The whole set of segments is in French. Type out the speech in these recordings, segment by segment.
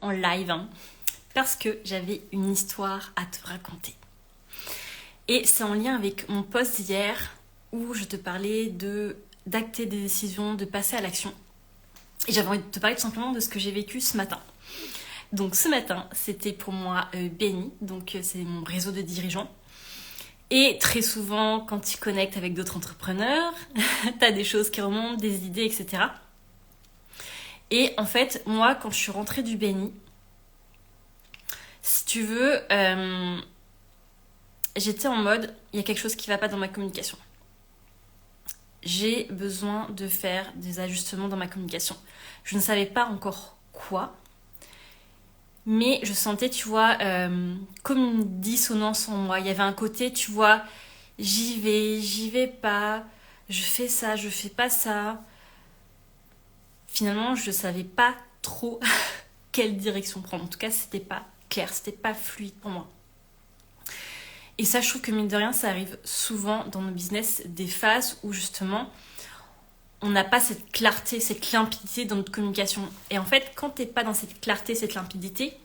en live parce que j'avais une histoire à te raconter. Et c'est en lien avec mon post d'hier où je te parlais d'acter des décisions, de passer à l'action. Et j'avais envie de te parler tout simplement de ce que j'ai vécu ce matin. Donc ce matin, c'était pour moi Benny, donc c'est mon réseau de dirigeants. Et très souvent, quand tu connectes avec d'autres entrepreneurs, tu as des choses qui remontent, des idées, etc. Et en fait, moi, quand je suis rentrée du Benny, si tu veux, j'étais en mode, il y a quelque chose qui ne va pas dans ma communication. J'ai besoin de faire des ajustements dans ma communication. Je ne savais pas encore quoi, mais je sentais, tu vois, comme une dissonance en moi. Il y avait un côté, tu vois, j'y vais pas, je fais ça, je fais pas ça. Finalement, je ne savais pas trop quelle direction prendre. En tout cas, c'était pas clair, c'était pas fluide pour moi. Et ça, je trouve que mine de rien, ça arrive souvent dans nos business, des phases où justement, on n'a pas cette clarté, cette limpidité dans notre communication. Et en fait, quand t'es pas dans cette clarté, cette limpidité,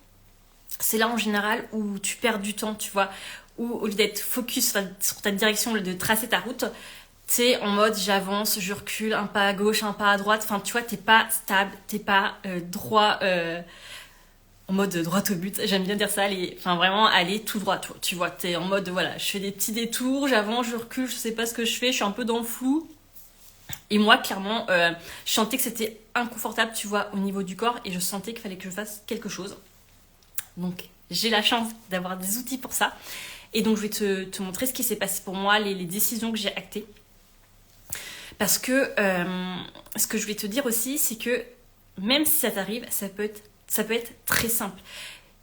c'est là en général où tu perds du temps, tu vois, où au lieu d'être focus sur ta direction, au lieu de tracer ta route, t'es en mode j'avance, je recule, un pas à gauche, un pas à droite, enfin tu vois, t'es pas stable, t'es pas droit, en mode droit au but, j'aime bien dire ça, enfin vraiment aller tout droit, tu vois, t'es en mode voilà, je fais des petits détours, j'avance, je recule, je sais pas ce que je fais, je suis un peu dans le flou. Et moi, clairement, je sentais que c'était inconfortable, tu vois, au niveau du corps, et je sentais qu'il fallait que je fasse quelque chose. Donc, j'ai la chance d'avoir des outils pour ça. Et donc, je vais te montrer ce qui s'est passé pour moi, les décisions que j'ai actées. Parce que ce que je vais te dire aussi, c'est que même si ça t'arrive, ça peut être très simple.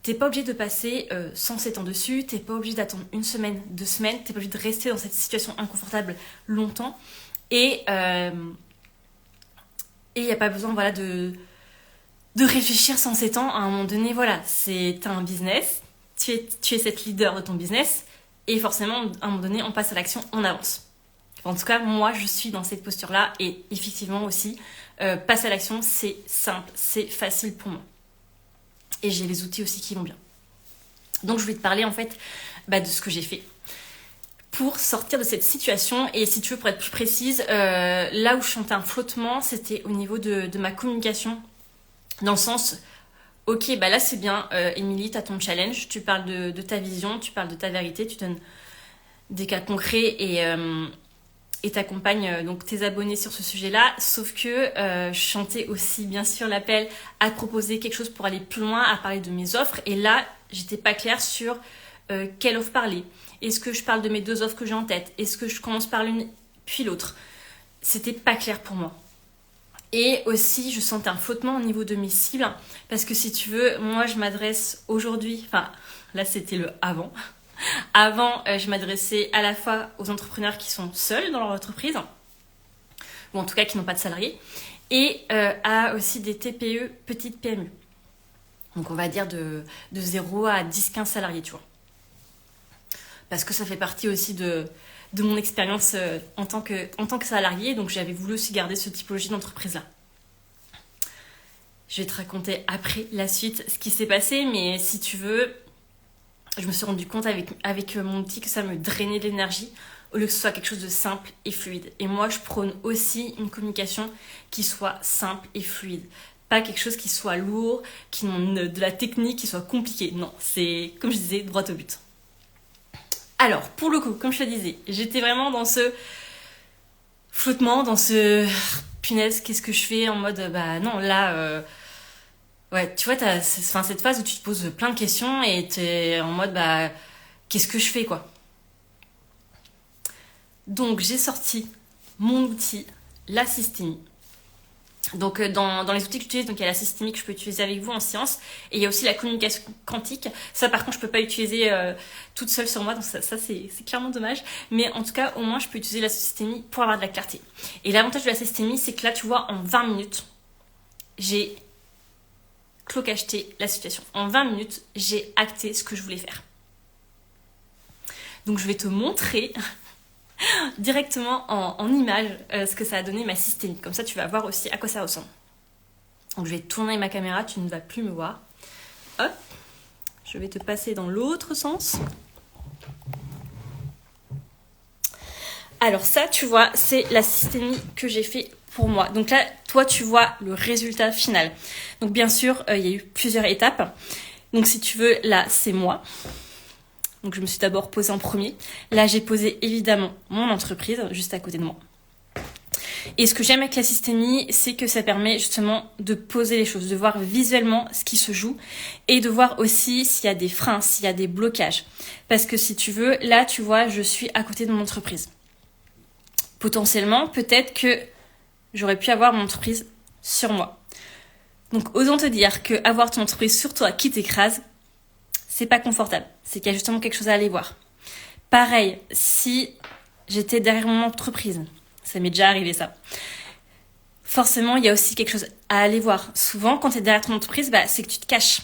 T'es pas obligé de passer 107 ans dessus, t'es pas obligé d'attendre une semaine, 2 semaines, t'es pas obligé de rester dans cette situation inconfortable longtemps. Et il n'y a pas besoin voilà, de réfléchir sans s'étendre. À un moment donné, voilà, t'as un business, tu es cette leader de ton business, et forcément, à un moment donné, on passe à l'action, on avance. En tout cas, moi, je suis dans cette posture-là, et effectivement aussi, passer à l'action, c'est simple, c'est facile pour moi. Et j'ai les outils aussi qui vont bien. Donc, je vais te parler en fait de ce que j'ai fait pour sortir de cette situation. Et si tu veux, pour être plus précise, là où je sentais un flottement, c'était au niveau de ma communication. Dans le sens, ok, là c'est bien, Émilie, tu as ton challenge, tu parles de ta vision, tu parles de ta vérité, tu donnes des cas concrets et t'accompagnes donc tes abonnés sur ce sujet-là. Sauf que je sentais aussi bien sûr l'appel à proposer quelque chose pour aller plus loin, à parler de mes offres. Et là, j'étais pas claire sur quelle offre parler. Est-ce que je parle de mes 2 offres que j'ai en tête? Est-ce que je commence par l'une puis l'autre? C'était pas clair pour moi. Et aussi, je sentais un flottement au niveau de mes cibles. Parce que si tu veux, moi, je m'adresse aujourd'hui... Enfin, là, c'était le avant. Avant, je m'adressais à la fois aux entrepreneurs qui sont seuls dans leur entreprise, ou en tout cas qui n'ont pas de salariés, et à aussi des TPE, petites PME. Donc, on va dire de 0 à 10-15 salariés, tu vois. Parce que ça fait partie aussi de mon expérience en tant que salarié. Donc, j'avais voulu aussi garder ce typologie d'entreprise-là. Je vais te raconter après la suite ce qui s'est passé. Mais si tu veux, je me suis rendu compte avec mon outil que ça me drainait de l'énergie au lieu que ce soit quelque chose de simple et fluide. Et moi, je prône aussi une communication qui soit simple et fluide. Pas quelque chose qui soit lourd, qui ait de la technique, qui soit compliqué. Non, c'est, comme je disais, droit au but. Alors, pour le coup, comme je te disais, j'étais vraiment dans ce flottement, dans ce punaise, qu'est-ce que je fais en mode, non, là, ouais, tu vois, t'as cette phase où tu te poses plein de questions et t'es en mode, qu'est-ce que je fais, quoi. Donc, j'ai sorti mon outil, la systémie. Donc dans les outils que j'utilise, donc il y a la systémie que je peux utiliser avec vous en séance, et il y a aussi la communication quantique. Ça par contre je peux pas utiliser toute seule sur moi, donc ça c'est clairement dommage. Mais en tout cas au moins je peux utiliser la systémie pour avoir de la clarté. Et l'avantage de la systémie, c'est que là tu vois, en 20 minutes, j'ai clocacheté la situation. En 20 minutes, j'ai acté ce que je voulais faire. Donc je vais te montrer directement en image ce que ça a donné ma systémie. Comme ça, tu vas voir aussi à quoi ça ressemble. Donc, je vais tourner ma caméra, tu ne vas plus me voir. hop, je vais te passer dans l'autre sens. Alors ça, tu vois, c'est la systémie que j'ai fait pour moi. Donc là, toi, tu vois le résultat final. Donc bien sûr, il y a eu plusieurs étapes. Donc si tu veux, là, c'est moi. Donc je me suis d'abord posée en premier. Là, j'ai posé évidemment mon entreprise juste à côté de moi. Et ce que j'aime avec la systémie, c'est que ça permet justement de poser les choses, de voir visuellement ce qui se joue et de voir aussi s'il y a des freins, s'il y a des blocages. Parce que si tu veux, là, tu vois, je suis à côté de mon entreprise. Potentiellement, peut-être que j'aurais pu avoir mon entreprise sur moi. Donc, osons te dire que avoir ton entreprise sur toi qui t'écrase, c'est pas confortable. C'est qu'il y a justement quelque chose à aller voir. Pareil, si j'étais derrière mon entreprise, ça m'est déjà arrivé ça. Forcément, il y a aussi quelque chose à aller voir. Souvent, quand tu es derrière ton entreprise, c'est que tu te caches.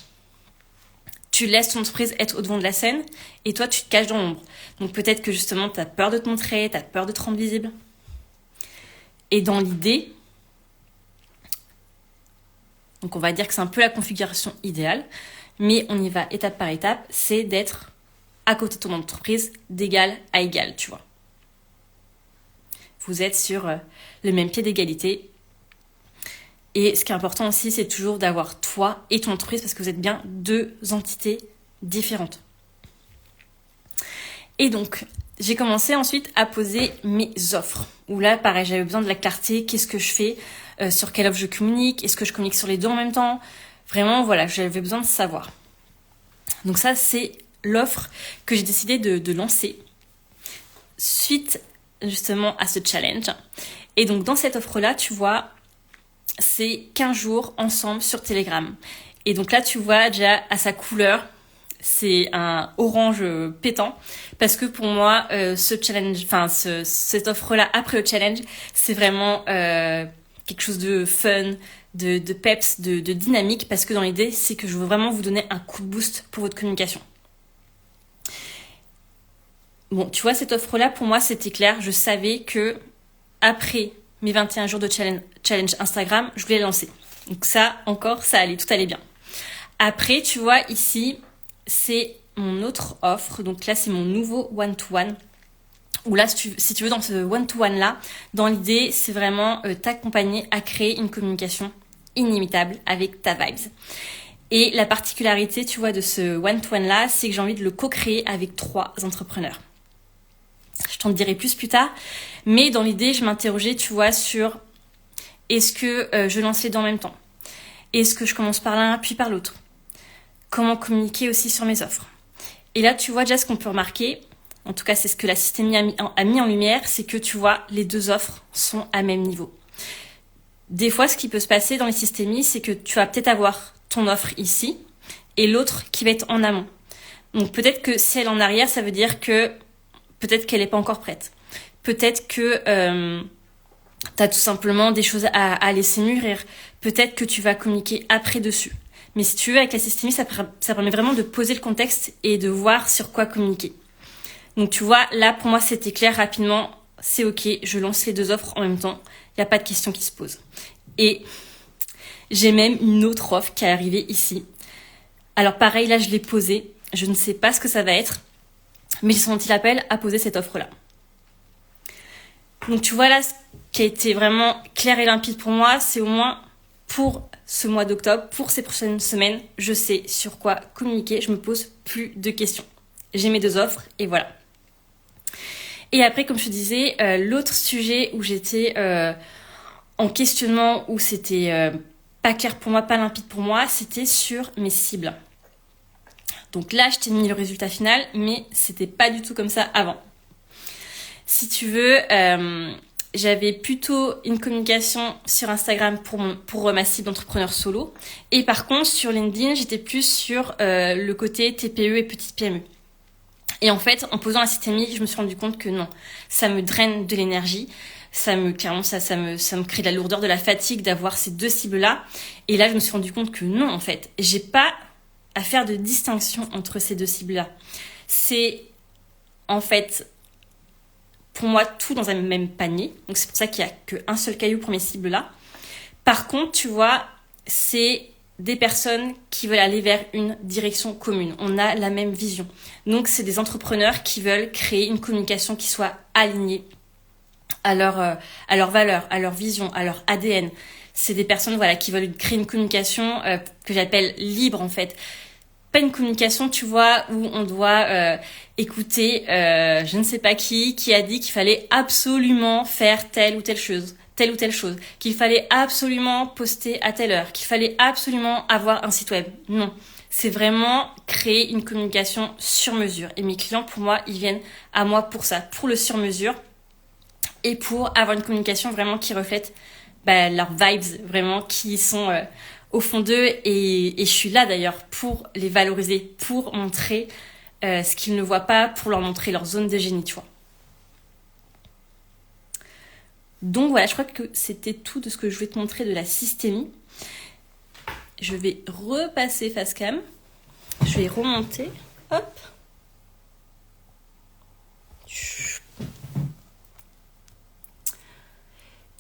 Tu laisses ton entreprise être au devant de la scène et toi, tu te caches dans l'ombre. Donc peut-être que justement, tu as peur de te montrer, tu as peur de te rendre visible. Et dans l'idée, donc on va dire que c'est un peu la configuration idéale, mais on y va étape par étape, c'est d'être à côté de ton entreprise d'égal à égal, tu vois. Vous êtes sur le même pied d'égalité. Et ce qui est important aussi, c'est toujours d'avoir toi et ton entreprise parce que vous êtes bien deux entités différentes. Et donc, j'ai commencé ensuite à poser mes offres. Où là, pareil, j'avais besoin de la clarté. Qu'est-ce que je fais ? Sur quelle offre je communique ? Est-ce que je communique sur les deux en même temps ? Vraiment, voilà, j'avais besoin de savoir. Donc ça, c'est l'offre que j'ai décidé de lancer suite justement à ce challenge. Et donc, dans cette offre-là, tu vois, c'est 15 jours ensemble sur Telegram. Et donc là, tu vois déjà à sa couleur, c'est un orange pétant. Parce que pour moi, ce challenge, cette offre-là après le challenge, c'est vraiment quelque chose de fun, de peps, de dynamique. Parce que dans l'idée, c'est que je veux vraiment vous donner un coup de boost pour votre communication. Bon, tu vois, cette offre-là, pour moi, c'était clair. Je savais que après mes 21 jours de challenge Instagram, je voulais la lancer. Donc ça, encore, ça allait, tout allait bien. Après, tu vois, ici, c'est mon autre offre. Donc là, c'est mon nouveau one-to-one. Où là, si tu veux, dans ce one-to-one-là, dans l'idée, c'est vraiment t'accompagner à créer une communication inimitable avec ta vibes. Et la particularité, tu vois, de ce one-to-one-là, c'est que j'ai envie de le co-créer avec 3 entrepreneurs. Je t'en dirai plus tard. Mais dans l'idée, je m'interrogeais, tu vois, sur est-ce que je lance les deux en même temps ? Est-ce que je commence par l'un puis par l'autre ? Comment communiquer aussi sur mes offres ? Et là, tu vois déjà ce qu'on peut remarquer, en tout cas c'est ce que la systémie a mis en lumière, c'est que tu vois, les 2 offres sont à même niveau. Des fois, ce qui peut se passer dans les systémies, c'est que tu vas peut-être avoir ton offre ici et l'autre qui va être en amont. Donc peut-être que si elle est en arrière, ça veut dire que peut-être qu'elle n'est pas encore prête. Peut-être que tu as tout simplement des choses à laisser mûrir. Peut-être que tu vas communiquer après dessus. Mais si tu veux, avec la systémie, ça permet vraiment de poser le contexte et de voir sur quoi communiquer. Donc tu vois, là pour moi c'était clair rapidement, c'est ok, je lance les 2 offres en même temps. Il n'y a pas de question qui se pose. Et j'ai même une autre offre qui est arrivée ici. Alors pareil, là je l'ai posée. Je ne sais pas ce que ça va être. Mais j'ai senti l'appel à poser cette offre-là. Donc tu vois là, ce qui a été vraiment clair et limpide pour moi, c'est au moins pour ce mois d'octobre, pour ces prochaines semaines, je sais sur quoi communiquer, je me pose plus de questions. J'ai mes 2 offres et voilà. Et après, comme je te disais, l'autre sujet où j'étais en questionnement, où c'était pas clair pour moi, pas limpide pour moi, c'était sur mes cibles. Donc là, je t'ai mis le résultat final, mais c'était pas du tout comme ça avant. Si tu veux, j'avais plutôt une communication sur Instagram pour ma cible d'entrepreneur solo. Et par contre, sur LinkedIn, j'étais plus sur le côté TPE et petite PME. Et en fait, en posant la systémie, je me suis rendu compte que non, ça me draine de l'énergie. Clairement, ça me crée de la lourdeur, de la fatigue d'avoir ces 2 cibles-là. Et là, je me suis rendu compte que non, en fait, j'ai pas à faire de distinction entre ces 2 cibles-là. C'est, en fait, pour moi, tout dans un même panier. Donc, c'est pour ça qu'il n'y a qu'un seul caillou pour mes cibles-là. Par contre, tu vois, c'est des personnes qui veulent aller vers une direction commune. On a la même vision. Donc, c'est des entrepreneurs qui veulent créer une communication qui soit alignée à leurs valeurs, à leur vision, à leur ADN. C'est des personnes voilà, qui veulent créer une communication que j'appelle libre en fait. Pas une communication, tu vois, où on doit écouter je ne sais pas qui a dit qu'il fallait absolument faire telle ou telle chose, qu'il fallait absolument poster à telle heure, qu'il fallait absolument avoir un site web. Non, c'est vraiment créer une communication sur mesure. Et mes clients, pour moi, ils viennent à moi pour ça, pour le sur mesure et pour avoir une communication vraiment qui reflète leurs vibes, vraiment qui sont au fond d'eux. Et je suis là d'ailleurs pour les valoriser, pour montrer ce qu'ils ne voient pas, pour leur montrer leur zone de génie, tu vois. Donc voilà, je crois que c'était tout de ce que je voulais te montrer de la systémie. Je vais repasser face cam. Je vais remonter. Hop.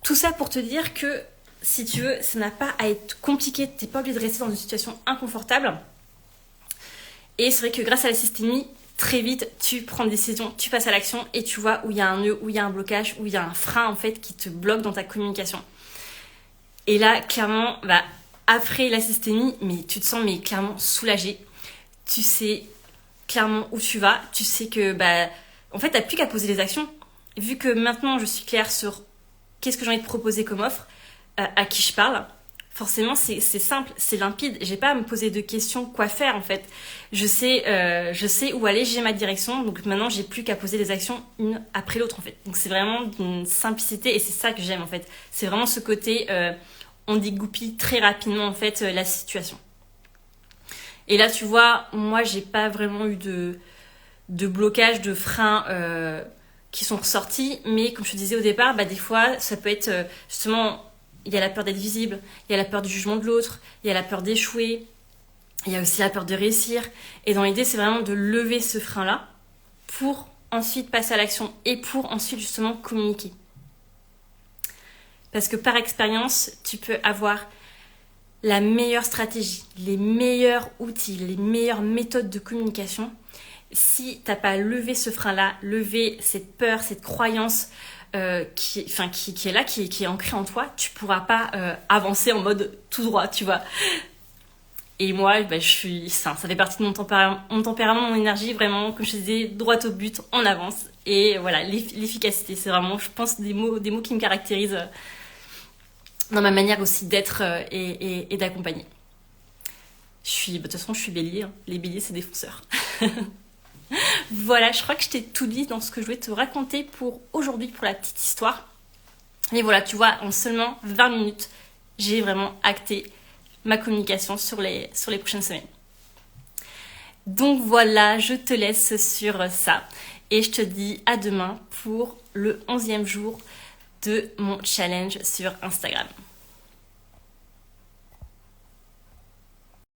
Tout ça pour te dire que, si tu veux, ça n'a pas à être compliqué. T'es pas obligé de rester dans une situation inconfortable. Et c'est vrai que grâce à la systémie, très vite, tu prends des décisions, tu passes à l'action et tu vois où il y a un nœud, où il y a un blocage, où il y a un frein en fait qui te bloque dans ta communication. Et là, clairement, après la systémie, mais tu te sens clairement soulagé. Tu sais clairement où tu vas. Tu sais que en fait, t'as plus qu'à poser les actions. Vu que maintenant, je suis claire sur qu'est-ce que j'ai envie de proposer comme offre, à qui je parle. Forcément, c'est simple, c'est limpide. J'ai pas à me poser de questions quoi faire en fait. Je sais où aller, j'ai ma direction. Donc maintenant, j'ai plus qu'à poser les actions une après l'autre en fait. Donc c'est vraiment d'une simplicité et c'est ça que j'aime en fait. C'est vraiment ce côté, on dégoupille très rapidement en fait la situation. Et là, tu vois, moi, j'ai pas vraiment eu de blocage, de frein qui sont ressortis. Mais comme je te disais au départ, des fois, ça peut être justement... Il y a la peur d'être visible, il y a la peur du jugement de l'autre, il y a la peur d'échouer, il y a aussi la peur de réussir. Et dans l'idée, c'est vraiment de lever ce frein-là pour ensuite passer à l'action et pour ensuite justement communiquer. Parce que par expérience, tu peux avoir la meilleure stratégie, les meilleurs outils, les meilleures méthodes de communication. Si tu n'as pas levé ce frein-là, levé cette peur, cette croyance qui est là, qui est ancrée en toi, tu pourras pas avancer en mode tout droit, tu vois. Et moi, ça fait partie de mon tempérament, mon énergie, vraiment, comme je te disais, droit au but, on avance. Et voilà, l'efficacité, c'est vraiment, je pense, des mots qui me caractérisent dans ma manière aussi d'être et d'accompagner. De toute façon, je suis bélier, hein. Les béliers, c'est des fonceurs. Voilà, je crois que je t'ai tout dit dans ce que je voulais te raconter pour aujourd'hui, pour la petite histoire. Et voilà, tu vois, en seulement 20 minutes, j'ai vraiment acté ma communication sur les prochaines semaines. Donc voilà, je te laisse sur ça. Et je te dis à demain pour le 11e jour de mon challenge sur Instagram.